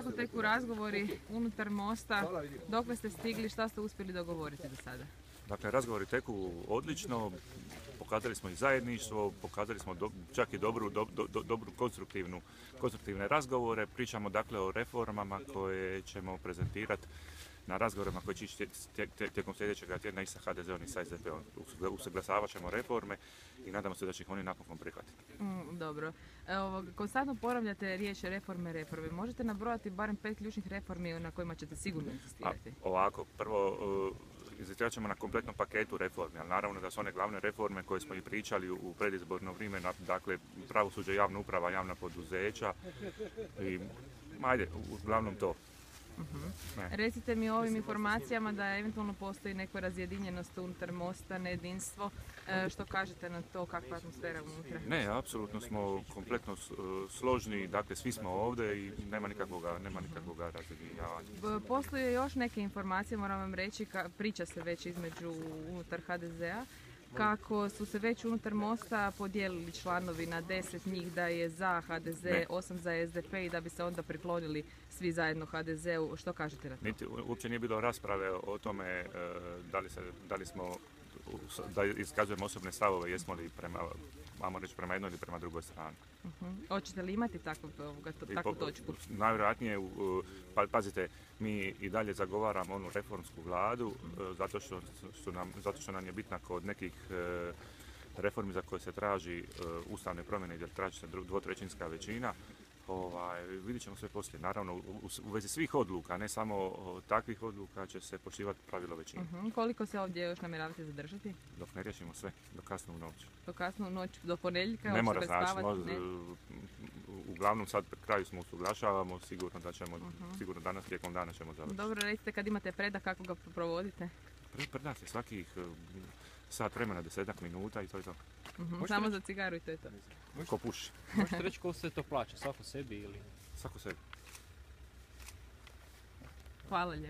Kako teku razgovori unutar Mosta, dokle ste stigli, šta ste uspjeli dogovoriti do sada? Dakle, razgovori teku odlično, pokazali smo i zajedništvo, pokazali smo čak i dobru konstruktivne razgovore. Pričamo dakle o reformama koje ćemo prezentirati na razgovorima koji će ići tijekom sljedećeg tjedna i sa HDZ-om i sa SDP-om. Usuglasavat ćemo reforme i nadamo se da će ih oni napokon prihvatiti. Dobro. Konstantno ponavljate riječ reforme. Možete nabrojati barem 5 ključnih reformi na kojima ćete sigurno insistirati? Ovako, prvo inzistirat ćemo na kompletnom paketu reformi, ali naravno da su one glavne reforme koje smo i pričali u predizborno vrijeme, dakle pravosuđe, javna uprava, javna poduzeća i uglavnom to. Recite mi o ovim informacijama da eventualno postoji neka razjedinjenost unutar Mosta, nejedinstvo. Što kažete na to, kakva je atmosfera unutra? Ne, apsolutno smo kompletno složni, dakle svi smo ovdje i nema nikakvoga razjedinjavanja. Postoje još neke informacije, moram vam reći, priča se već unutar HDZ-a, kako su se već unutar Mosta podijelili članovi na 10 njih da je za HDZ, 8 za SDP i da bi se onda priklonili svi zajedno HDZ-u. Što kažete na to? Uopće nije bilo rasprave o tome da iskazujemo osobne stavove, jesmo li prema jednoj ili prema drugoj strani. Hoćete li imati takvu točku? Najvjerojatnije, pazite, mi i dalje zagovaramo onu reformsku vladu, zato što nam je bitna kod nekih reformi za koje se traži ustavne promjene i da traži se dvotrećinska većina. Vidjet ćemo sve poslije. Naravno, u vezi svih odluka, ne samo takvih odluka, će se poštivati pravilo većine. Koliko se ovdje još namjeravate zadržati? Dok ne riješimo sve, do kasnu noć. Do kasnu noć, do ponedjeljka? Ne mora znači, uglavnom sad pred kraju smo usuglašavamo, sigurno da ćemo, sigurno danas tijekom dana ćemo završiti. Dobro, recite kad imate predah, kako ga provodite? Predah je svakih sat vremena, 10 minuta i to je to. Samo za cigaru i to je to. Ko puši. Možete reći koliko se to plaća, svako sebi ili? Svako sebi. Hvala lijepo.